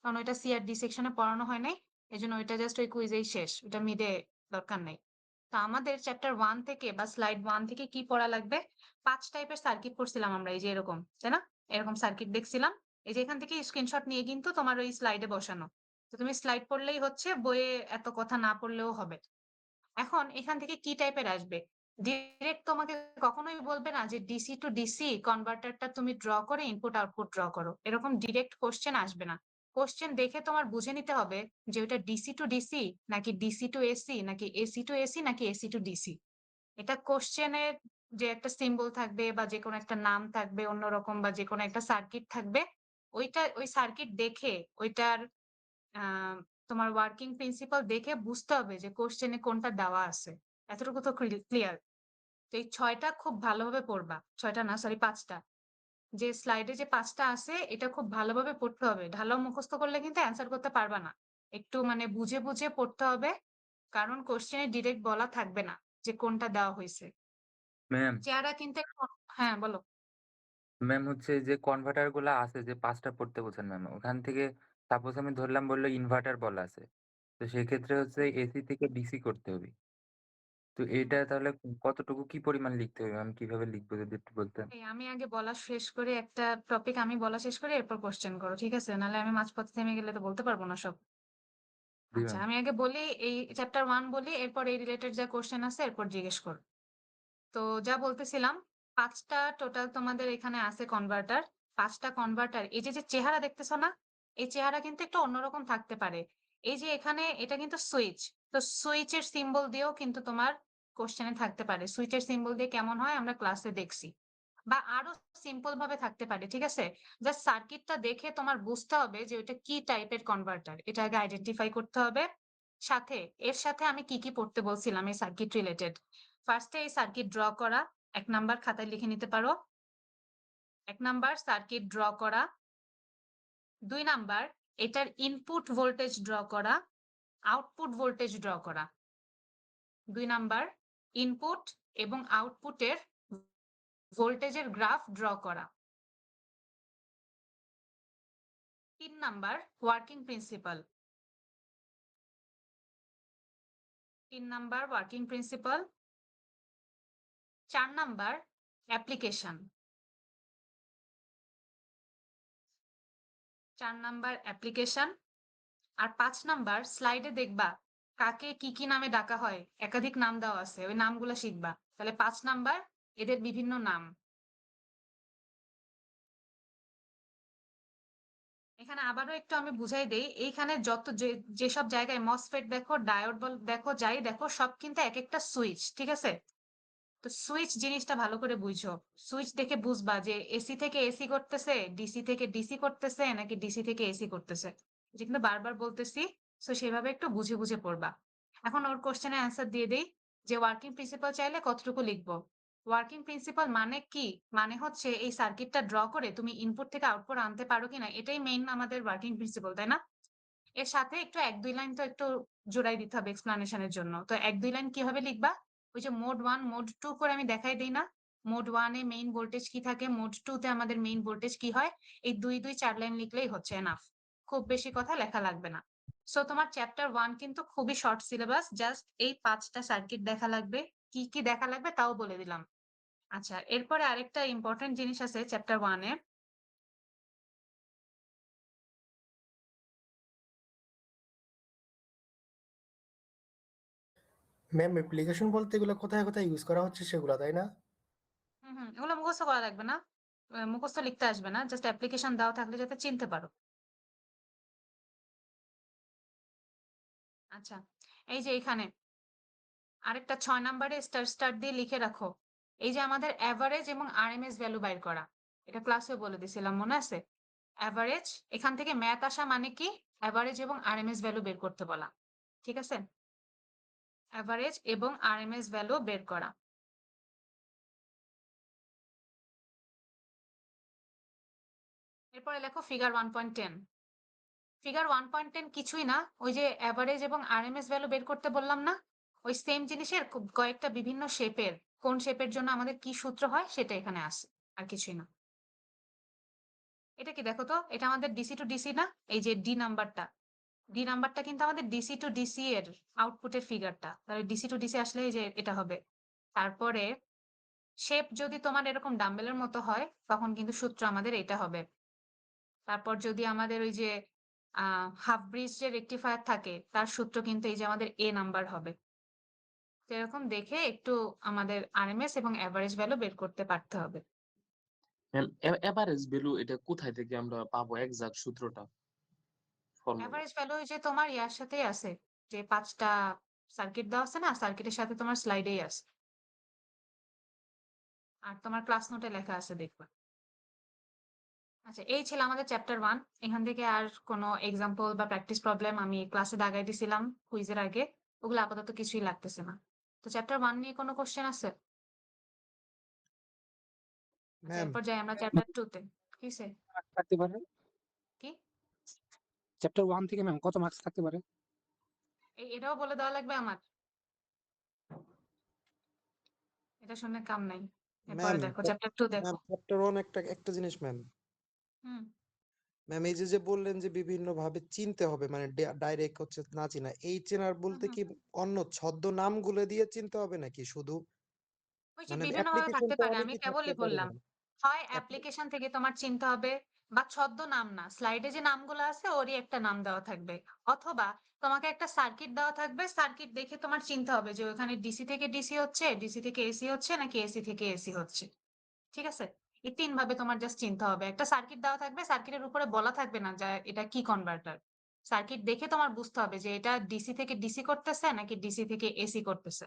কারণ ওইটা সি আর ডি সেকশনে পড়ানো হয় নাই, এই জন্য ওইটা জাস্ট ওই কুইজেই শেষ, ওটা মিডে দরকার নেই। তো আমাদের চ্যাপ্টার 1 থেকে বা স্লাইড 1 থেকে কি পড়া লাগবে? 5 টাইপের সার্কিট পড়ছিলাম আমরা, এই যে এরকম, তাই না? এরকম সার্কিট দেখছিলাম। এই যে এখান থেকে স্ক্রিনশট নিয়ে কিন্তু তোমার ওই স্লাইডে বসানো। তো তুমি স্লাইড পড়লেই হচ্ছে, বইয়ে এত কথা না পড়লেও হবে। এখন এখান থেকে কি টাইপের আসবে? ডিরেক্ট তোমাকে কখনোই বলবে না যে ডিসি টু ডিসি কনভার্টারটা তুমি ড্র করে ইনপুট আউটপুট ড্র করো, এরকম ডিরেক্ট কোশ্চেন আসবে না। কোশ্চেন দেখে তোমার বুঝে নিতে হবে যে ওটা ডিসি টু ডিসি নাকি ডিসি টু এসি নাকি এসি টু এসি নাকি এসি টু ডিসি। এটা কোশ্চেনের যে একটা সিম্বল থাকবে বা যে কোনো একটা নাম থাকবে অন্যরকম, বা যে কোনো একটা সার্কিট থাকবে, ওইটা ওই সার্কিট দেখে ওইটার আহ তোমার ওয়ার্কিং প্রিন্সিপাল দেখে বুঝতে হবে যে কোশ্চেনে কোনটা দেওয়া আছে। এতটুকু তো ক্লিয়ার? তো এই 6টা খুব ভালোভাবে পড়বা, 6টা না সরি 5টা, যে স্লাইডে যে 5টা আছে এটা খুব ভালোভাবে পড়তে হবে। ঢালাও মুখস্থ করলে কিন্তু অ্যান্সার করতে পারবা না, একটু মানে বুঝে বুঝে পড়তে হবে, কারণ কোশ্চেনে ডিরেক্ট বলা থাকবে না যে কোনটা দেওয়া হয়েছে। ম্যাম চেহারা কিন্তু হ্যাঁ বলো। ম্যাম হচ্ছে যে কনভার্টার গুলা আছে যে 5টা পড়তে বলছেন ম্যাম, ওখান থেকে সাপোজ আমি ধরলাম বললো ইনভার্টার বলা আছে, তো সেক্ষেত্রে হচ্ছে এসি থেকে ডিসি করতে হবে। তো হুম, এটা তাহলে কতটুকু কি পরিমাণ লিখতে হবে ম্যাম, কিভাবে লিখবো যদি একটু বলতেন? এই আমি আগে বলা শেষ করে, একটা টপিক আমি বলা শেষ করে এরপর কোশ্চেন করো, ঠিক আছে? নাহলে আমি মাঝপথে থেমে গেলে তো বলতে পারবো না সব। জি আচ্ছা ম্যাম। আমি আগে বলি, এই চ্যাপ্টার 1 বলি, এরপর এই রিলেটেড যা কোশ্চেন আছে এরপর জিজ্ঞেস করো। তো যা বলতেছিলাম, 5টা টোটাল তোমাদের এখানে আছে কনভার্টার। 5টা কনভার্টার, এই যে যে চেহারা দেখতেছো না, এই চেহারা কিন্তু একটু অন্যরকম থাকতে পারে। এই যে এখানে এটা কিন্তু সুইচ, তো সুইচের সিম্বল দিয়েও কিন্তু তোমার কোশ্চেনে থাকতে পারে। সুইচের সিম্বল দিয়ে কেমন হয় আমরা ক্লাসে দেখছি, বা আরো সিম্পল ভাবে থাকতে পারে, ঠিক আছে? জাস্ট সার্কিটটা দেখে তোমার বুঝতে হবে যে ওটা কি টাইপের কনভার্টার, এটা আগে আইডেন্টিফাই করতে হবে। সাথে এর সাথে আমি কি কি পড়তে বলছিলাম এই সার্কিট রিলেটেড। ফার্স্টে এই সার্কিট ড্র করা, 1 নাম্বার খাতায় লিখে নিতে পারো। 1 নাম্বার সার্কিট ড্র করা। 2 নাম্বার এটার ইনপুট ভোল্টেজ ড্র করা, আউটপুট ভোল্টেজ ড্র করা। 2 নাম্বার ইনপুট এবং আউটপুটের ভোল্টেজের গ্রাফ ড্র করা। 3 number working principle. 3 number working principle. 4 number application. 4 number application. আর 5 নাম্বার স্লাইডে দেখবা কাকে কি কি নামে ডাকা হয়, একাধিক নাম দেওয়া আছে, ওই নামগুলো শিখবা। তাহলে 5 নাম্বার এদের বিভিন্ন নাম। এখানে আবারও একটু আমি বুঝাই দেই, এইখানে যত যেসব জায়গায় মসফেট দেখো, ডায়োড বল দেখো, যাই দেখো, সব কিন্তু এক একটা সুইচ, ঠিক আছে? তো সুইচ জিনিসটা ভালো করে বুঝো। সুইচ দেখে বুঝবা যে এসি থেকে এসি করতেছে, ডিসি থেকে ডিসি করতেছে নাকি ডিসি থেকে এসি করতেছে। এটা কিন্তু বারবার বলতেছি, তো সেভাবে একটু বুঝে বুঝে পড়বা। এখন ওর কোশ্চেনের অ্যান্সার দিয়ে দেই, যে ওয়ার্কিং প্রিন্সিপাল চাইলে কতটুকু লিখবো। ওয়ার্কিং প্রিন্সিপাল মানে কি? মানে হচ্ছে এই সার্কিটটা ড্র করে তুমি ইনপুট থেকে আউটপুট আনতে পারো কিনা, এটাই মেইন আমাদের ওয়ার্কিং প্রিন্সিপাল, তাই না? এর সাথে একটু 1-2 লাইন তো একটু জোড়াই দিতে হবে এক্সপ্লানেশনের জন্য। তো 1-2 লাইন কিভাবে লিখবা? ওই যে মোড 1 মোড 2 করে আমি দেখাই দিই না, মোড 1 এ মেইন ভোল্টেজ কি থাকে, মোড 2 তে আমাদের মেইন ভোল্টেজ কি হয়, এই 2-4 লাইন লিখলেই হচ্ছে এনাফ। খুব বেশি কথা লেখা লাগবে না। সো তোমার চ্যাপ্টার 1 কিন্তু খুবই শর্ট সিলেবাস, জাস্ট এই 5টা সার্কিট দেখা লাগবে। কি কি দেখা লাগবে তাও বলে দিলাম। আচ্ছা এরপরে আরেকটা ইম্পর্টেন্ট জিনিস আছে চ্যাপ্টার 1 এ। ম্যাম অ্যাপ্লিকেশন বলতে এগুলো কোথায় কোথায় ইউজ করা হচ্ছে সেগুলো, তাই না? এগুলো মুখস্থ করা লাগবে না, মুখস্থ লিখতে আসবে না, জাস্ট অ্যাপ্লিকেশন দেওয়া থাকলে যাতে চিনতে পারো। আচ্ছা এই যে এখানে আরেকটা 6 নাম্বারে স্টার স্টার দিয়ে লিখে রাখো, এই যে আমাদের অ্যাভারেজ এবং আরএমএস ভ্যালু বাইর করা, এটা ক্লাসে বলে দিছিলাম মনে আছে? অ্যাভারেজ, এখান থেকে ম্যাথ আসা মানে কি, অ্যাভারেজ এবং আরএমএস ভ্যালু বের করতে বলা, ঠিক আছে? অ্যাভারেজ এবং আরএমএস ভ্যালু বের করা। এরপরে লেখো ফিগার 1.10। ফিগার 1.10 কিছুই না, ওই যে অ্যাভারেজ এবং আরএমএস ভ্যালু বের করতে বললাম না, ওই সেম জিনিসের কয়েকটা বিভিন্ন শেপের, কোন শেপের জন্য আমাদের কি সূত্র হয় সেটা এখানে আছে, আর কিছুই না। এটা কি দেখো তো, এটা আমাদের ডিসি টু ডিসি না? এই যে ডি নাম্বারটা কিন্তু আমাদের ডিসি টু ডিসি এর আউটপুটের ফিগারটা, তাহলে ডিসি টু ডিসি আসলে এই যে এটা হবে। তারপরে শেপ যদি তোমার এরকম ডাম্বেলের মতো হয় তখন কিন্তু সূত্র আমাদের এটা হবে। তারপর যদি আমাদের ওই যে হাফ ব্রিজ যে রেকটিফায়ার থাকে তার সূত্র কিন্তু এই যে আমাদের এ নাম্বার হবে। তো এরকম দেখে একটু আমাদের আরএমএস এবং এভারেজ ভ্যালু বের করতে পারতে হবে। এভারেজ ভ্যালু এটা কোথায় থেকে আমরা পাবো এক্সাক্ট সূত্রটা, ফর্মুলা? এভারেজ ভ্যালু যে তোমার ইয়ার সাথেই আছে, যে 5টা সার্কিট দেওয়া আছে না, সার্কিটের সাথে তোমার স্লাইডেই আছে, আর তোমার ক্লাস নোটে লেখা আছে দেখবা। আচ্ছা, এই ছিল আমাদের চ্যাপ্টার 1। এখান থেকে আর কোনো এক্সাম্পল বা প্র্যাকটিস প্রবলেম আমি ক্লাসে দাগাই দিছিলাম কুইজের আগে, ওগুলো আপাতত কিছুই লাগতেছে না। তো চ্যাপ্টার 1 নিয়ে কোনো কোশ্চেন আছে? আচ্ছা, ম্যাম এরপর যাই আমরা চ্যাপ্টার 2 তে। কিসে? থাকতে পারে কি? চ্যাপ্টার 1 থেকে ম্যাম কত মার্কস থাকতে পারে? এটাও বলে দেওয়া লাগবে আমার? এটা শুনে কাম নাই। এরপরে ম্যাম দেখো চ্যাপ্টার 2 দেখো। ম্যাম চ্যাপ্টার 1 একটা জিনিস ম্যাম। হুম। ম্যাম এই যে বললেন যে বিভিন্ন ভাবে চিনতে হবে, মানে ডাইরেক্ট হচ্ছে না চিনা, এই চেনার বলতে হুম। কি অন্য ছদ্মনামগুলো দিয়ে চিনতে হবে নাকি শুধু? ওই যে মানে বিভিন্ন ভাবে অ্যাপ্লিকেশন থাকতে তো পারে, আমি অনেকই থাকতে কেবলই পারে বললাম। ম্যাম। হয় অ্যাপ্লিকেশন থেকে তোমার চিনতে হবে, বা ছদ্মনাম না, স্লাইডে যে নামগুলো আছে ওরই একটা নাম দেওয়া থাকবে, অথবা তোমাকে একটা সার্কিট দেওয়া থাকবে, সার্কিট দেখে তোমার চিনতে হবে যে ওখানে ডিসি থেকে ডিসি হচ্ছে, ডিসি থেকে এসি হচ্ছে, নাকি এসি থেকে এসি হচ্ছে। ঠিক আছে? এই 3 ভাবে তোমার জাস্ট চিনতে হবে। একটা সার্কিট দেওয়া থাকবে, সার্কিটের উপরে বলা থাকবে না যে এটা কি কনভার্টার। সার্কিট দেখে তোমার বুঝতে হবে যে এটা ডিসি থেকে ডিসি করতেছে, নাকি ডিসি থেকে এসি করতেছে,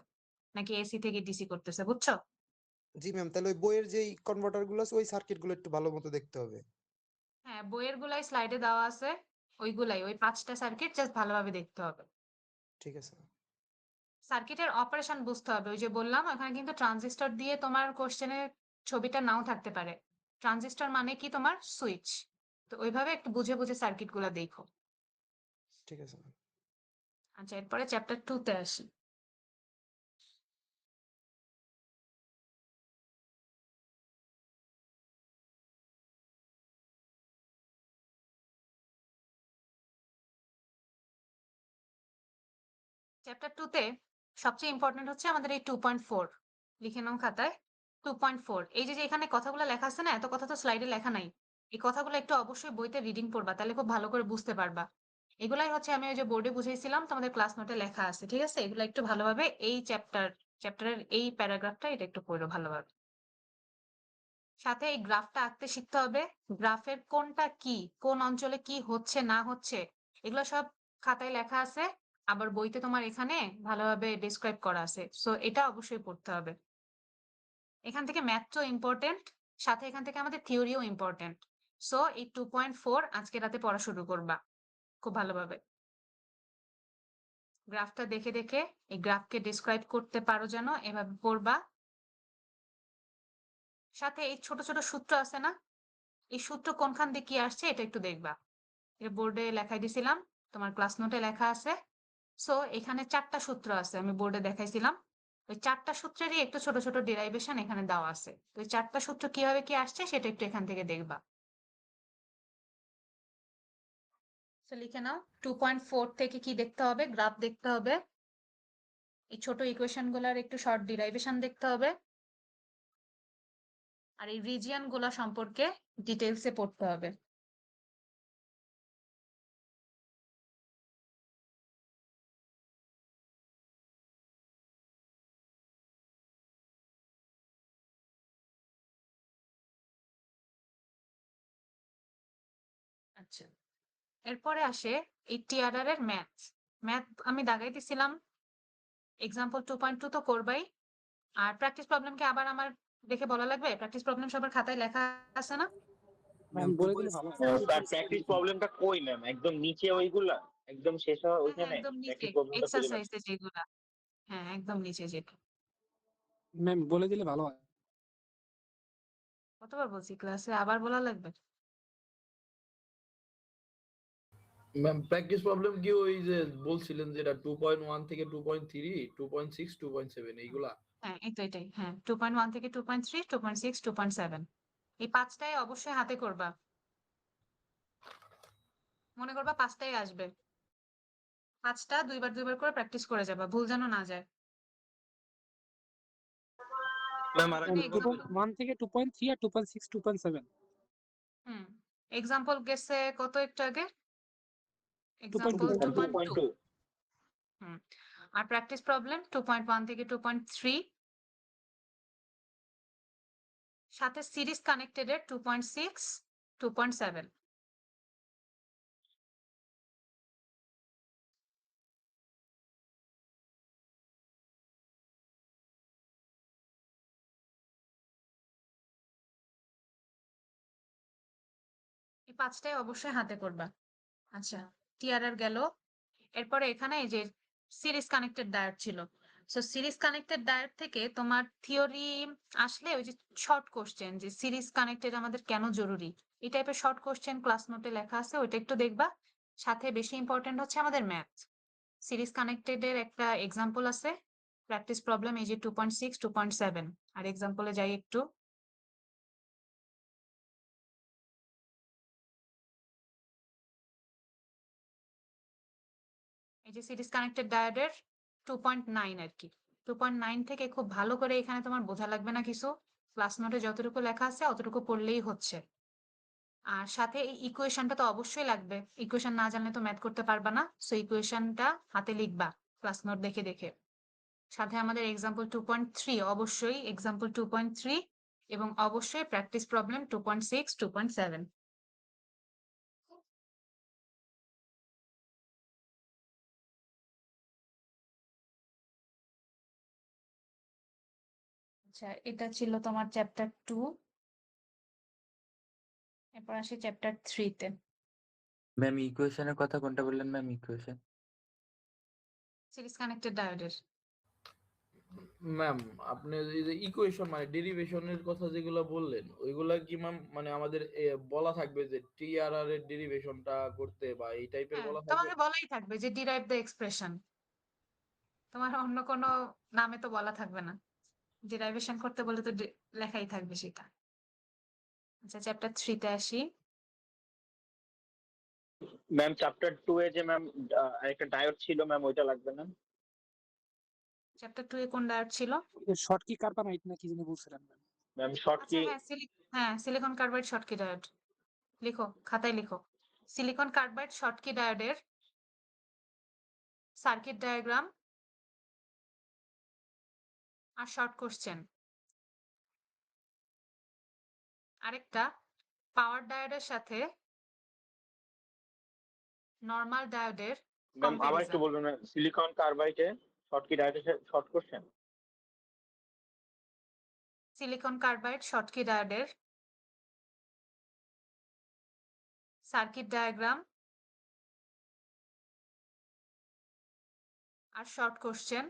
নাকি এসি থেকে ডিসি করতেছে। বুঝছো? জি ম্যাম, তাহলে ওই বইয়ের যেই কনভার্টার গুলো আছে ওই সার্কিট গুলো একটু ভালো মতো দেখতে হবে। হ্যাঁ, বইয়ের গুলাই স্লাইডে দেওয়া আছে, ওইগুলাই, ওই 5টা সার্কিট জাস্ট ভালোভাবে দেখতে হবে। ঠিক আছে। সার্কিটের অপারেশন বুঝতে হবে, ওই যে বললাম ওখানে কিন্তু ট্রানজিস্টর দিয়ে তোমার কোশ্চেনের ছবিটা নাও থাকতে পারে। ট্রানজিস্টর মানে কি? তোমার সুইচ। তো ওইভাবে একটু বুঝে বুঝে সার্কিট গুলা দেখো। ঠিক আছে ম্যাম। আচ্ছা, এরপরে চ্যাপ্টার 2 তে আসি। চ্যাপ্টার 2 তে সবচেয়ে ইম্পর্টেন্ট হচ্ছে আমাদের এই 2.4। লিখে নাও খাতায়। 2.4, এই যে যে এখানে কথাগুলো লেখা আছে না, এত কথা তো স্লাইডে লেখা নাই। এই কথাগুলো একটু অবশ্যই বইতে রিডিং পড়বা, তাহলে খুব ভালো করে বুঝতে পারবা। এগুলাই হচ্ছে আমি ওই যে বোর্ডে বুঝাইছিলাম, তোমাদের ক্লাস নোটে লেখা আছে। ঠিক আছে? এগুলো একটু ভালোভাবে, এই চ্যাপ্টারের এই প্যারাগ্রাফটা এটা একটু পড়ো ভালোভাবে। সাথে এই গ্রাফটা আঁকতে শিখতে হবে। গ্রাফের কোনটা কি, কোন অঞ্চলে কি হচ্ছে না হচ্ছে, এগুলো সব খাতায় লেখা আছে। আবার বইতে তোমার এখানে ভালোভাবে ডেসক্রাইব করা আছে, সো এটা অবশ্যই পড়তে হবে। এখান থেকে ম্যাথও ইম্পর্টেন্ট, সাথে এখান থেকে আমাদের থিওরিও ইম্পর্টেন্ট। সো এই 2.4 আজকে রাতে পড়া শুরু করবা খুব ভালোভাবে। গ্রাফটা দেখে দেখে এই গ্রাফকে ডেসক্রাইব করতে পারো যেন, এভাবে পড়বা। সাথে এই ছোট ছোট সূত্র আছে না, এই সূত্র কোনখান দিয়ে কি আসছে এটা একটু দেখবা। এর বোর্ডে লেখাই দিছিলাম, তোমার ক্লাস নোটে লেখা আছে। সো এখানে 4টা সূত্র আছে, আমি বোর্ডে দেখাইছিলাম। ওই 4টা সূত্রেরই একটু ছোট ছোট ডেরাইভেশন এখানে দেওয়া আছে। তো ওই 4টা সূত্র কিভাবে কি আসছে সেটা একটু এখান থেকে দেখবা। তো লিখে নাও, 2.4 থেকে কি দেখতে হবে? গ্রাফ দেখতে হবে, এই ছোট ইকুয়েশন গুলার একটু শর্ট ডিরাইভেশন দেখতে হবে, আর এই রিজিয়ন গুলা সম্পর্কে ডিটেলসে পড়তে হবে। আচ্ছা, এরপরে আসে এই টিআরআর এর ম্যাথ। ম্যাথ আমি দাগাই দিছিলাম, এক্সাম্পল 2.2 তো করবাই। আর প্র্যাকটিস প্রবলেম কি আবার আমার দেখে বলা লাগবে? প্র্যাকটিস প্রবলেম সবার খাতায় লেখা আছে না? ম্যাম বলে দিলে ভালো হয়। তার প্র্যাকটিস প্রবলেমটা কই ম্যাম? একদম নিচে ওইগুলা, একদম শেষ হওয়া হ্যাঁ, ওইখানে একদম নিচে প্র্যাকটিস প্রবলেমটা খুঁজে পাচ্ছি। এক্সারসাইজে যেগুলা। হ্যাঁ, একদম নিচে যেটা। ম্যাম বলে দিলে ভালো হয়। কতবার বলছি ক্লাসে, আবার বলা লাগবে? ম্যাম প্র্যাকটিস প্রবলেম কি ওই যে বলছিলেন যেটা 2.1 থেকে 2.3 2.6 2.7 এইগুলা? হ্যাঁ, এই তো এটাই। হ্যাঁ, 2.1 থেকে 2.3 2.6 2.7, এই 5টাই অবশ্যই হাতে করবা। মনে করবা 5টাই আসবে, 5টা দুইবার করে প্র্যাকটিস করে যাবা, ভুল যেন না যায়। ম্যাম আর এখানে একটা এক্সাম্পল 1 থেকে 2.3 আর 2.6 2.7 এক্সাম্পল গেছে কত একটু আগে, 2.2 এক্সাম্পল 2.2। 2.2 আর প্র্যাকটিস প্রবলেম 2.1 থেকে 2.3, সাথে সিরিজ কানেক্টেড এর 2.6 2.7। এই 5টাই অবশ্যই হাতে করবা। আচ্ছা, টিআরআর গেল। এরপরে এখানে এই যে সিরিজ কানেক্টেড ডায়োড ছিল, সো সিরিজ কানেক্টেড ডায়োড থেকে তোমার থিওরি আসলে ওই যে শর্ট কোশ্চেন যে সিরিজ কানেক্টেড আমাদের কেন জরুরি, এই টাইপের শর্ট কোশ্চেন ক্লাস নোটে লেখা আছে, ওইটা একটু দেখবা। সাথে বেশি ইম্পর্টেন্ট হচ্ছে আমাদের ম্যাথ। সিরিজ কানেক্টেড এর একটা এক্সাম্পল আছে, প্র্যাকটিস প্রবলেম এই যে 2.6 2.7। আর এক্সাম্পলে যাই একটু। এই যে সিরিজ কানেক্টেড ডায়োডের 2.9 আর কি, 2.9 থেকে খুব ভালো করে এখানে তোমার বোঝা লাগবে না কিছু, ক্লাস নোটে যতটুকু লেখা আছে অতটুকু পড়লেই হচ্ছে। আর সাথে এই ইকুয়েশনটা তো অবশ্যই লাগবে, ইকুয়েশন না জানলে তো ম্যাথ করতে পারবা না, সো ইকুয়েশনটা হাতে লিখবা ক্লাস নোট দেখে দেখে। সাথে আমাদের এক্সাম্পল 2.3 অবশ্যই, এক্সাম্পল 2.3 এবং অবশ্যই প্র্যাকটিস প্রবলেম 2.6 2.7। আচ্ছা, এটা ছিল তোমার চ্যাপ্টার 2। এরপর আসি চ্যাপ্টার 3 তে। ম্যাম ইকুয়েশনের কথা কোনটা বললেন ম্যাম? ইকুয়েশন সিরিজ কানেক্টেড ডায়োডের। ম্যাম আপনি এই যে ইকুয়েশন মানে ডেরিভেশনের কথা যেগুলো বললেন ওইগুলা কি ম্যাম মানে আমাদের বলা থাকবে যে টিআরআর এর ডেরিভেশনটা করতে বা এই টাইপের হ্যাঁ, বলা থাকবে? তোমাকে বলাই থাকবে যে ডিরাইভ দ্য এক্সপ্রেশন, তোমার অন্য কোনো নামে তো বলা থাকবে না, ডিরাইভেশন করতে বলে তো লেখাই থাকবে সেটা। আচ্ছা, চ্যাপ্টার 3 তে আসি। ম্যাম চ্যাপ্টার 2 এ যে ম্যাম একটা ডায়োড ছিল ম্যাম, ওইটা লাগবে না? চ্যাপ্টার 2 এ কোন ডায়োড ছিল? শর্ট কি কার্বানাইট না কি জানি বলছিলেন ম্যাম। ম্যাম শর্ট আচ্ছা, কি? হ্যাঁ, সিলিকন কার্বাইড শর্টকি ডায়োড। লিখো, খাতায় লিখো। সিলিকন কার্বাইড শর্টকি ডায়োডের সার্কিট ডায়াগ্রাম আর শর্ট কোশ্চেন। আরেকটা, পাওয়ার ডায়োডের সাথে নরমাল ডায়োডের ম্যাম আবার একটু কম্পারিজন। বলবেন ম্যাম, সিলিকন কার্বাইডে শর্ট কি ডায়োডের short question? Silicon carbide Schottky ডায়োডের সার্কিট ডায়াগ্রাম আর শর্ট কোশ্চেন।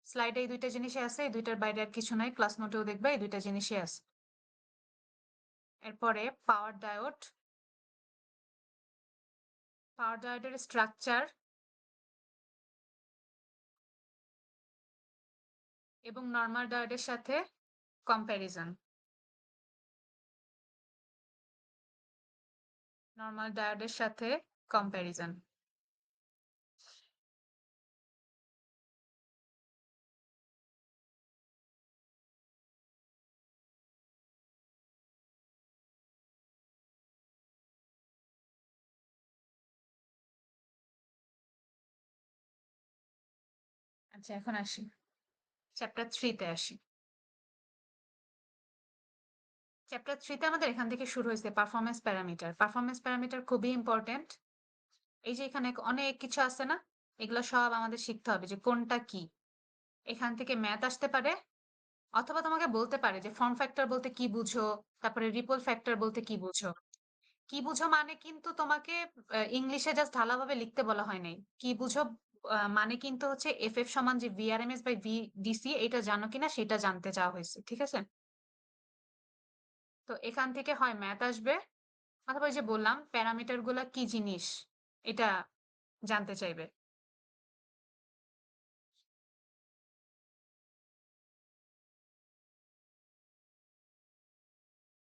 স্লাইডে এই দুইটা জিনিসই আছে, এই দুইটার বাইরে আর কিছু নাই, ক্লাস নোটেও দেখবে এই দুইটা জিনিসই আছে। এরপরে পাওয়ার ডায়োড, পাওয়ার ডায়োডের স্ট্রাকচার এবং নরমাল ডায়োডের সাথে কম্প্যারিজন। নরমাল ডায়োডের সাথে কম্প্যারিজন। আচ্ছা, এখন আসি চ্যাপ্টার 3 তে আসি। চ্যাপ্টার 3 তে আমাদের এখান থেকে শুরু হয়েছে পারফরম্যান্স প্যারামিটার। পারফরম্যান্স প্যারামিটার খুবই ইম্পর্টেন্ট। এই যে এখানে অনেক কিছু আছে না, এগুলো সব আমাদের শিখতে হবে যে কোনটা কি। এখান থেকে ম্যাথ আসতে পারে, অথবা তোমাকে বলতে পারে যে ফর্ম ফ্যাক্টর বলতে কি বুঝো, তারপরে রিপল ফ্যাক্টর বলতে কি বুঝো। কি বুঝো মানে কিন্তু তোমাকে ইংলিশে জাস্ট ঢালাভাবে লিখতে বলা হয় নাই। কি বুঝো মানে কিন্তু হচ্ছে এফ এফ সমান যে ভিআরএমএস বাই ভিডিসি, এটা জানো কিনা সেটা জানতে চাওয়া হয়েছে, ঠিক আছে? তো এখান থেকে হয় ম্যাথ আসবে, অথবা ওই যে বললাম প্যারামিটার গুলা কি জিনিস এটা জানতে চাইবে।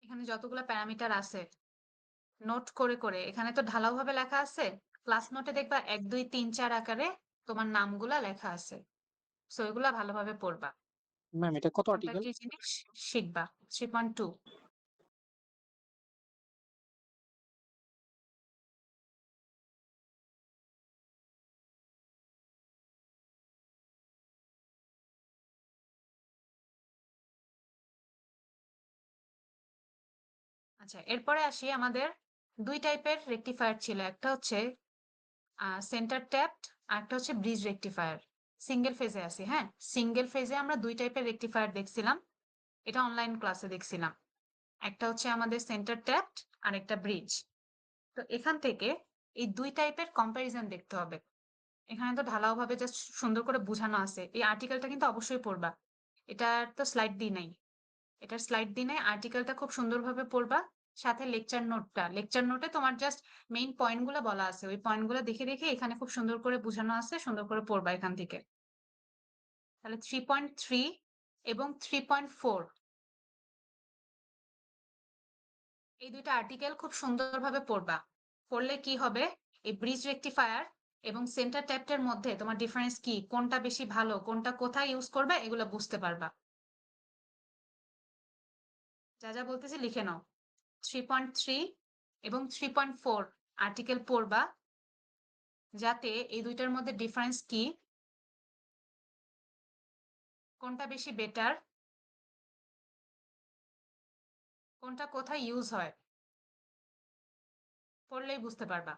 এখানে যতগুলা প্যারামিটার আছে নোট করে করে এখানে তো ঢালাও ভাবে লেখা আছে, ক্লাস নোটে দেখবা 1 2 3 4 আকারে তোমার নামগুলা লেখা আছে। সো এগুলা ভালোভাবে পড়বা। ম্যাম এটা কত কোনটা আর্টিকেল? কি জিনিস শিখবা। 3.2। আচ্ছা, এরপরে আসি আমাদের 2 টাইপের রেকটিফায়ার ছিল। একটা হচ্ছে সেন্টার ট্যাপড, আর একটা হচ্ছে ব্রিজ রেকটিফায়ার। সিঙ্গেল ফেজে আসি, হ্যাঁ। সিঙ্গেল ফেজে আমরা 2 টাইপের রেকটিফায়ার দেখছিলাম। এটা অনলাইন ক্লাসে দেখছিলাম। একটা হচ্ছে আমাদের সেন্টার ট্যাপড আর একটা ব্রিজ। তো এখান থেকে এই 2 টাইপের কম্পারিজন দেখতে হবে। এখানে তো ঢালাও ভাবে জাস্ট সুন্দর করে বোঝানো আছে। এই আর্টিকেলটা কিন্তু অবশ্যই পড়বা। এটার তো স্লাইড দিই নাই। এটার স্লাইড দিই নাই, আর্টিকেলটা খুব সুন্দরভাবে পড়বা। সাথে লেকচার নোটটা, লেকচার নোটে তোমার জাস্ট মেইন পয়েন্ট গুলো বলা আছে, ওই পয়েন্ট গুলো দেখে দেখে এখানে খুব সুন্দর করে বোঝানো আছে, সুন্দর করে পড়বা এখান থেকে। তাহলে 3.3 এবং 3.4 এই দুইটা আর্টিকেল খুব সুন্দরভাবে পড়বা। পড়লে কি হবে, এই ব্রিজ রেকটিফায়ার এবং সেন্টার ট্যাপটার মধ্যে তোমার ডিফারেন্স কি, কোনটা বেশি ভালো, কোনটা কোথায় ইউজ করবে, এগুলো বুঝতে পারবা। যা যা বলতেছি লিখে নাও। 3.3 এবং 3.4 আর্টিকেল পড়বা, যাতে এই দুইটার মধ্যে ডিফারেন্স কি, কোনটা বেশি বেটার, কোনটা কোথায় ইউজ হয়, পড়লেই বুঝতে পারবা।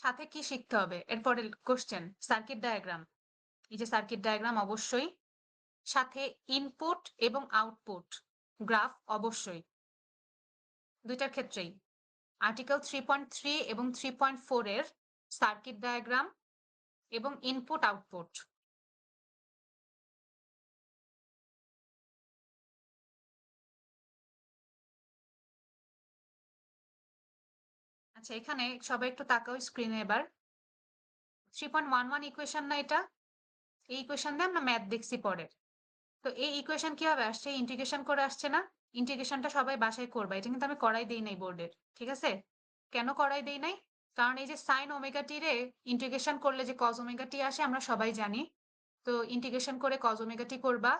সাথে কি শিখতে হবে, এরপরে কোশ্চেন সার্কিট ডায়াগ্রাম। এই যে সার্কিট ডায়াগ্রাম অবশ্যই, সাথে ইনপুট এবং আউটপুট গ্রাফ অবশ্যই, দুইটার ক্ষেত্রেই। আর্টিকেল 3.3 এবং 3.4 এর সার্কিট ডায়াগ্রাম এবং ইনপুট আউটপুট। আচ্ছা, এখানে সবাই একটু তাকাও স্ক্রিনে এবার। 3.11 ইকুয়েশন না এটা? এই ইকুয়েশন দিয়ে আমরা ম্যাথ দেখছি পরে। তো এই ইকুয়েশন কিভাবে আসছে, ইন্টিগ্রেশন করে আসছে না? ইন্টিগ্রেশনটা সবাই বাসায় করবা, এটা কিন্তু আমি করাই দেই নাই বোর্ডের, ঠিক আছে? কেন করাই দেই নাই? কারণ এই যে সাইন ওমেগা টি রে ইন্টিগ্রেশন করলে যে কজ ওমেগা টি আসে আমরা সবাই জানি। তো ইন্টিগ্রেশন করে কজ ওমেগা টি করবা,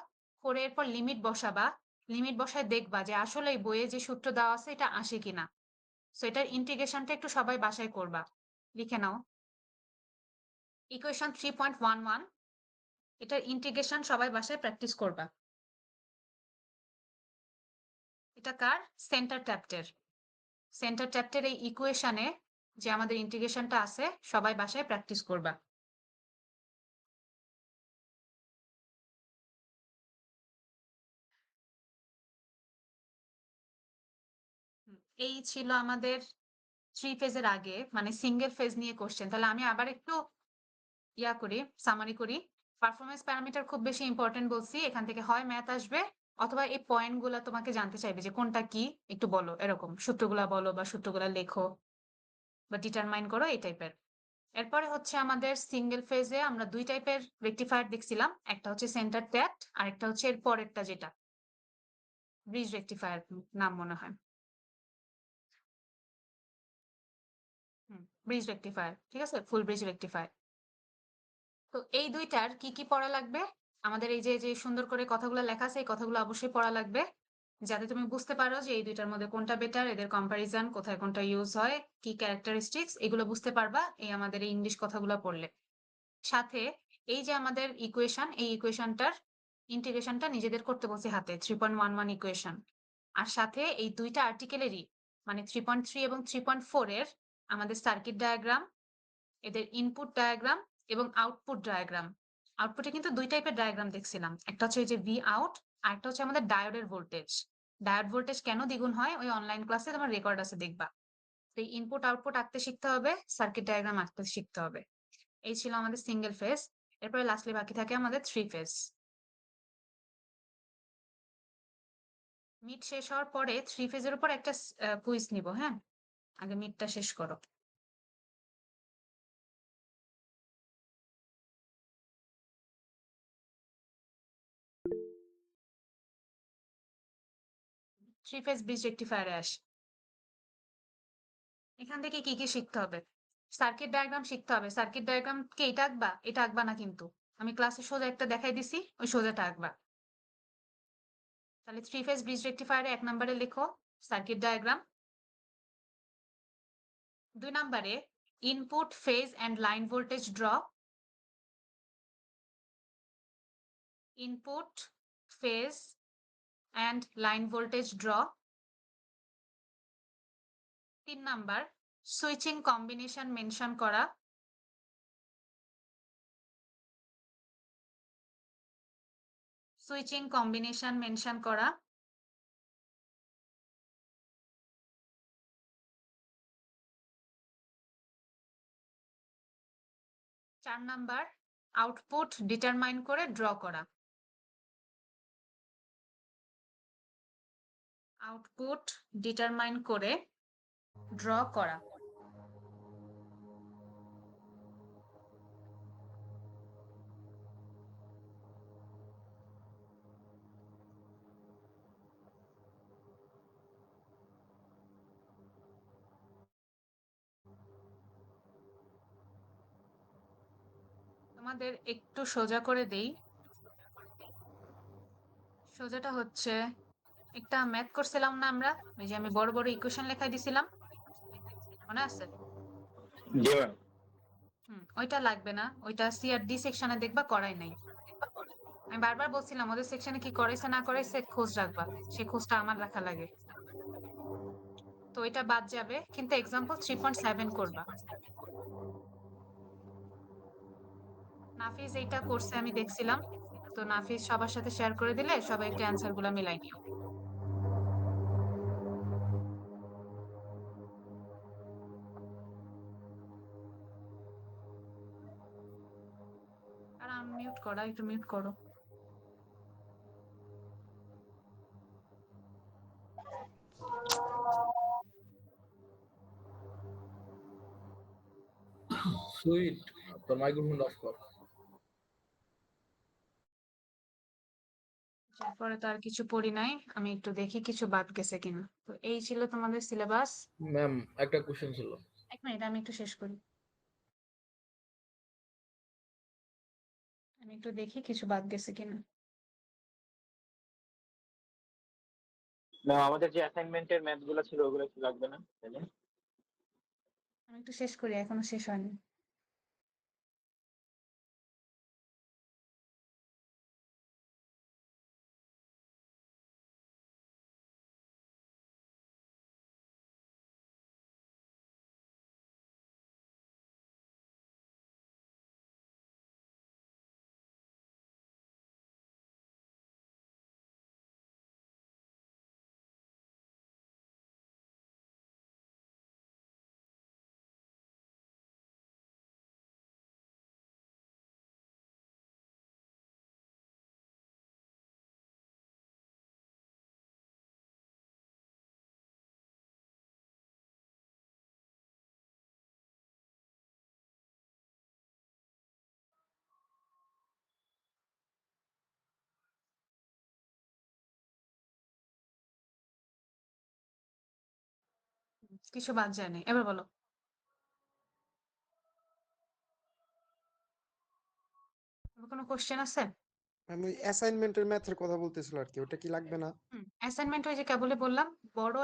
করে এরপর লিমিট বসাবা। লিমিট বসায় দেখবা যে আসলে এই বইয়ে যে সূত্র দেওয়া আছে এটা আসে কিনা। সো এটার ইন্টিগ্রেশনটা একটু সবাই বাসায় করবা, লিখে নাও। ইকুয়েশন 3.11, এটার ইন্টিগ্রেশন সবাই বাসায় প্র্যাকটিস করবা। এটা কার? সেন্টার ট্যাপ্টের। সেন্টার ট্যাপ্টের এই ইকুয়েশনে যে আমাদের ইন্টিগ্রেশনটা আছে সবাই বাসায় প্র্যাকটিস করবা। এই ছিল আমাদের 3 ফেজের আগে, মানে সিঙ্গেল ফেজ নিয়ে কোশ্চেন। তাহলে আমি আবার একটু করি, সামারি করি। পারফরমেন্স প্যারামিটার খুব বেশি ইম্পর্টেন্ট বলছি, এখান থেকে হয় ম্যাথ আসবে অথবা এই পয়েন্ট গুলা তোমাকে জানতে চাইবে যে কোনটা কি একটু বলো, এরকম সূত্রগুলা বলো বা সূত্রগুলা লেখো বা ডিটারমাইন করো, এই টাইপের। এরপরে হচ্ছে আমাদের সিঙ্গেল ফেজে আমরা 2 টাইপের রেকটিফায়ার দেখছিলাম, একটা হচ্ছে সেন্টার ট্যাপড আর একটা হচ্ছে এর পরেরটা যেটা ব্রিজ রেকটিফায়ার নাম মনে হয়। ব্রিজ রেকটিফায়ার, ঠিক আছে, ফুল ব্রিজ রেকটিফায়ার। তো এই দুইটার কি কি পড়া লাগবে, আমাদের এই যে যে সুন্দর করে কথাগুলো লেখা আছে এই কথাগুলো অবশ্যই পড়া লাগবে, যাতে তুমি বুঝতে পারো যে এই দুইটার মধ্যে কোনটা বেটার, এদের কম্পারিজন কোথায় কোনটা ইউজ হয়, কি ক্যারেক্টারিস্টিক্স, এগুলো বুঝতে পারবা এই আমাদের এই ইংলিশ কথাগুলো পড়লে। সাথে এই যে আমাদের ইকুয়েশন, এই ইকুয়েশনটার ইন্টিগ্রেশনটা নিজেদের করতে বলছি হাতে, 3.11 ইকুয়েশন। আর সাথে এই দুইটা আর্টিকেলেরই মানে 3.3 এবং 3.4 এর আমাদের সার্কিট ডায়াগ্রাম, এদের ইনপুট ডায়াগ্রাম এবং আউটপুট ডায়াগ্রাম। আউটপুটে কিন্তু 2 টাইপের ডায়াগ্রাম দেখছিলাম, একটা হচ্ছে এই যে ভি আউট, আর একটা হচ্ছে আমাদের ডায়োডের ভোল্টেজ। ডায়োড ভোল্টেজ কেন দ্বিগুণ হয় ওই অনলাইন ক্লাসে তোমার রেকর্ড আছে, দেখবা। তো এই ইনপুট আউটপুট আঁকতে শিখতে হবে, সার্কিট ডায়াগ্রাম আঁকতে শিখতে হবে। এই ছিল আমাদের সিঙ্গেল ফেজ। এরপরে লাস্টলি বাকি থাকে আমাদের 3 ফেজ। মিড শেষ হওয়ার পরে 3 ফেজের উপর একটা কুইজ নিব, হ্যাঁ। আগে মিডটা শেষ করো। থ্রি ফেজ ব্রিজ রেকটিফায়ারে আসি। এখান থেকে কি কি শিখতে হবে? সার্কিট ডায়াগ্রাম শিখতে হবে। সার্কিট ডায়াগ্রাম কে এটা আঁকবা, এটা আঁকবা না কিন্তু। আমি ক্লাসে সোজা একটা দেখাই দিছি, ওই সোজাটা আঁকবা। তাহলে থ্রি ফেজ ব্রিজ রেকটিফায়ারে 1 নম্বরে লেখো সার্কিট ডায়াগ্রাম। 2 নম্বরে input phase and line voltage draw. Input phase and line voltage draw. 3 number switching combination mention করা। সুইচিং কম্বিনেশন মেনশন করা। 4 নাম্বার আউটপুট ডিটারমাইন করে ড্র করা। আউটপুট ডিটারমাইন করে ড্র করা। তোমাদের একটু সোজা করে দেই। সোজাটা হচ্ছে একটা ম্যাথ করছিলাম না আমরা, ওই যে আমি বড় বড় ইকুয়েশন লেখাই দিছিলাম, মনে আছে? জি ম্যাম। ওইটা লাগবে না, ওইটা সি আর ডি সেকশনে দেখবা করাই নাই। আমি বারবার বলছিলাম ওদের সেকশনে কি করাইছে না করাইছে খোঁজ রাখবা, সেই খোঁজটা আমার রাখা লাগে। তো এটা বাদ যাবে, কিন্তু এক্সাম্পল 3.7 করবা। নাফিস এইটা করছে আমি দেখছিলাম, তো নাফিস সবার সাথে শেয়ার করে দিলে সবাই একটু অ্যান্সার গুলা মিলাই নিও। আর আনমিউট করা, একটু মিউট করো। সুইট, তোর মাইক্রোফোন অফ কর। তারপরে তো আর কিছু পড়ি নাই, আমি একটু দেখি কিছু বাদ গেছে কিনা। তো এই ছিল তোমাদের সিলেবাস। ম্যাম একটা কোশ্চেন ছিল। 1 মিনিট, আমি একটু শেষ করি। আমি একটু দেখি কিছু বাদ গেছে কিনা। ম্যাম আমাদের যে অ্যাসাইনমেন্টের ম্যাথ গুলো ছিল ওগুলো কি লাগবে না তাহলে? আমি একটু শেষ করি, এখনো শেষ হয়নি। কিছু বাদ যায়নি, এবার বলো। কোনো কোশ্চেন আছে? আমি অ্যাসাইনমেন্টের ম্যাথের কথা বলতেছিল আর কি, ওটা কি লাগবে না? অ্যাসাইনমেন্ট ওই যে কেবলই বললাম, বড়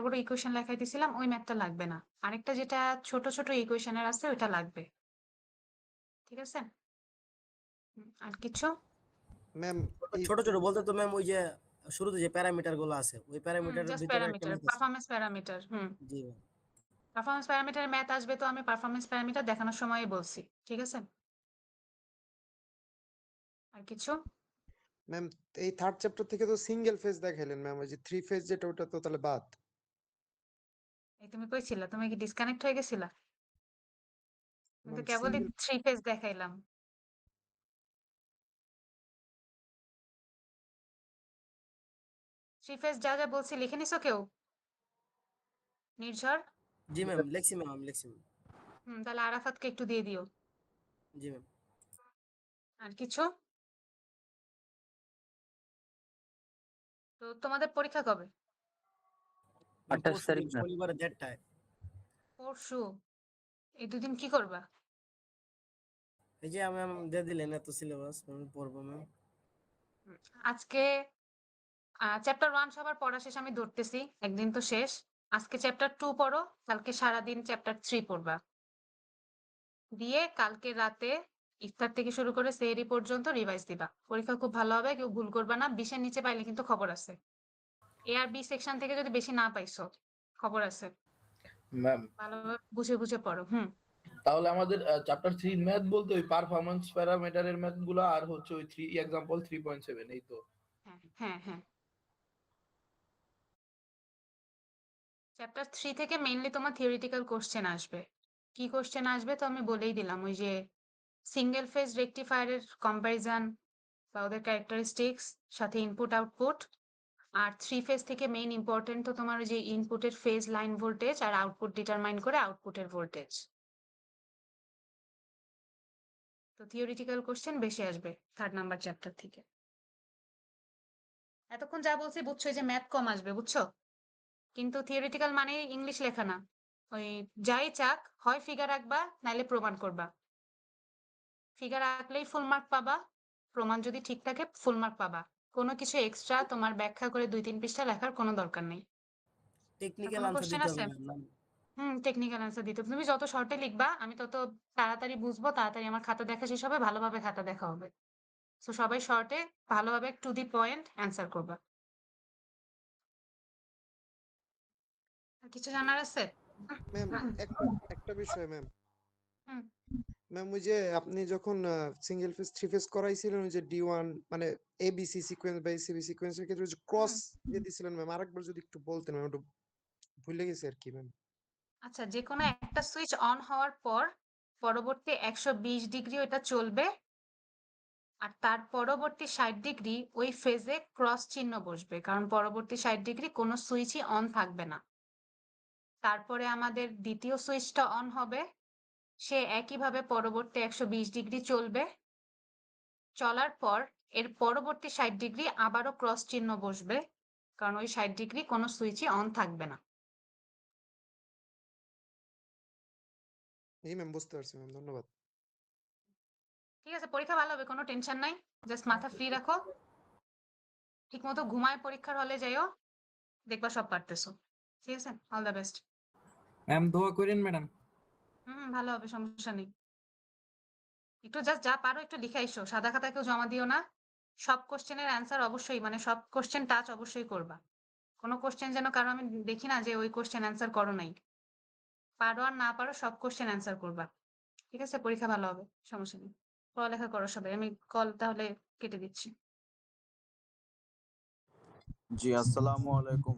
বড় ইকুয়েশন লেখাই দিছিলাম, ওই ম্যাথটা লাগবে না। আরেকটা যেটা ছোট ছোট ইকুয়েশনের আছে ওইটা লাগবে, ঠিক আছে? আর কিছু? ম্যাম এই ছোট ছোট বলতে তো ম্যাম ওই যে শুরুতে যে প্যারামিটার গুলো আছে ওই প্যারামিটারের জাস্ট ভিতরে একটা প্যারামিটার, ম্যাথ আছে। Performance parameter. জি ম্যাম। পারফরম্যান্স প্যারামিটার ম্যাথ আসবে, তো আমি পারফরম্যান্স প্যারামিটার দেখানোর সময় বলছি, ঠিক আছে? আর কিছু? ম্যাম এই থার্ড চ্যাপ্টার থেকে তো সিঙ্গেল ফেজ দেখাইলেন ম্যাম, ওই যে থ্রি ফেজ যেটা ওটা তো তাহলে বাদ। এই তুমি কইছিলা, তুমি কি ডিসকানেক্ট হয়ে গেছিলা? কিন্তু ম্যাম কেবলই সিঙ্গেল থ্রি ফেজ দেখাইলাম। থ্রি ফেজ যা যা বলছি লিখে নিছো কেউ? নির্ঝর? জি ম্যাম লিখছি ম্যাম, আমি লিখছি ম্যাম। তাহলে আরাফাতকে একটু দিয়ে দিও। জি ম্যাম। আর কিছু? তো তোমাদের পরীক্ষা কবে? ম্যাম 28 পরশু তারিখ দিন না শনিবারে 1:30টায়। পরশু এই দুদিন কি করবা? এই যে ম্যাম দিয়ে দিলেন এত সিলেবাস আমি পড়বো ম্যাম। আজকে চ্যাপ্টার 1 সবার পড়া শেষ আমি ধরতেছি, একদিন তো শেষ। আজকে চ্যাপ্টার 2 পড়ো, কালকে সারাদিন চ্যাপ্টার 3 পড়বা, দিয়ে কালকে রাতে ইফতার থেকে শুরু করে সেহরি পর্যন্ত রিভাইজ দিবা। পরীক্ষা খুব ভালো হবে, কেউ ভুল করবা না। 20 এর নিচে পাইলে কিন্তু খবর আছে। এ আর বি সেকশন থেকে যদি বেশি না পাইছো, খবর আছে। ম্যাম ভালোভাবে বুঝে বুঝে পড়ো। তাহলে আমাদের চ্যাপ্টার 3 ম্যাথ বলতে ওই পারফরম্যান্স প্যারামিটারের ম্যাথ গুলো আর হচ্ছে ওই 3 এক্সাম্পল 3.7 এই তো। হ্যাঁ। চ্যাপ্টার 3 থেকে মেইনলি তোমার থিওরিটিক্যাল কোশ্চেন আসবে। কি কোশ্চেন আসবে তো আমি বলেই দিলাম, ওই যে সিঙ্গেল ফেজ রেকটিফায়ারের কম্প্যারিজন বা ওদের ক্যারেক্টারিস্টিক্স, সাথে ইনপুট আউটপুট। আর 3 ফেজ থেকে মেইন ইম্পর্টেন্ট তো তোমার ওই যে ইনপুটের ফেজ লাইন ভোল্টেজ আর আউটপুট ডিটারমাইন করে আউটপুটের ভোল্টেজ। তো থিওরিটিক্যাল কোশ্চেন বেশি আসবে 3rd নাম্বার চ্যাপ্টার থেকে। এতক্ষণ যা বলছি বুঝছো, যে ম্যাথ কম আসবে, বুঝছো? কিন্তু থিওরিটিক্যাল মানে ইংলিশ লেখা না। ওই যাই চাক, হয় ফিগার আঁকবা নাইলে প্রমাণ করবা। ফিগার আঁকলেই ফুল মার্ক পাবা, প্রমাণ যদি ঠিক থাকে ফুল মার্ক পাবা। কোনো কিছু এক্সট্রা তোমার ব্যাখ্যা করে 2-3 পৃষ্ঠা লেখার কোনো দরকার নেই। টেকনিক্যাল কোনো আনসার কোশ্চেন দিতে আছে? হবে ম্যাম। টেকনিক্যাল অ্যান্সার দিতে হবে। তুমি যত শর্টে লিখবা আমি তত তাড়াতাড়ি বুঝবো, তাড়াতাড়ি আমার খাতা দেখা শেষ হবে, ভালোভাবে খাতা দেখা হবে। তো সবাই শর্টে ভালোভাবে টু দি পয়েন্ট অ্যান্সার করবা। আর কিছু জানার আছে? ম্যাম একটা বিষয় ম্যাম। হুম। ম্যাম ওই যে আপনি যখন সিঙ্গেল ফেজ 3 ফেজ করাইছিলেন ওই যে D1 মানে ABC সিকোয়েন্স বা ACB সিকোয়েন্সের ক্ষেত্রে যে ক্রস দিয়ে দিছিলেন ম্যাম, আরেকবার যদি একটু বলতেন ম্যাম, একটু ভুলে গেছি আর কি ম্যাম। আচ্ছা, যে কোনো একটা সুইচ অন হওয়ার পর পরবর্তী 120 ডিগ্রি ওটা চলবে, আর তার পরবর্তী 60 ডিগ্রি ওই ফেজে ক্রস চিহ্ন বসবে, কারণ পরবর্তী 60 ডিগ্রি কোনো সুইচই অন থাকবে না। তারপরে আমাদের দ্বিতীয় সুইচটা অন হবে, সে একইভাবে পরবর্তী 120 ডিগ্রি চলবে। চলার পর এর পরবর্তী 60 ডিগ্রি আবারও ক্রস চিহ্ন বসবে, কারণ ওই 60 ডিগ্রি কোনো সুইচই অন থাকবে না। জি ম্যাম, বুঝতে পারছি ম্যাম, ধন্যবাদ। ঠিক আছে, পরীক্ষা ভালো হবে, কোনো টেনশন নাই। জাস্ট মাথা ফ্রি রাখো, ঠিক মতো ঘুমায় পরীক্ষার হলে যাইও, দেখবা সব পারতেছো। ঠিক আছে, অল দ্য বেস্ট। ম্যাম দোয়া করেন ম্যাডাম। ভালো হবে, সমস্যা নেই। একটু জাস্ট যা পারো একটু লিখে আইসো, সাদা খাতা কেউ জমা দিও না। সব কোশ্চেনের অ্যান্সার অবশ্যই, মানে সব কোশ্চেন টাচ অবশ্যই করবা। কোনো কোশ্চেন যেন কারো আমি দেখি না যে ওই কোশ্চেন অ্যান্সার করো নাই। পারো আর না পারো সব কোশ্চেন অ্যান্সার করবা। ঠিক আছে, পরীক্ষা ভালো হবে, সমস্যা নেই। পড়ালেখা করো সবাই, আমি কল তাহলে কেটে দিচ্ছি। জি আসসালামু আলাইকুম।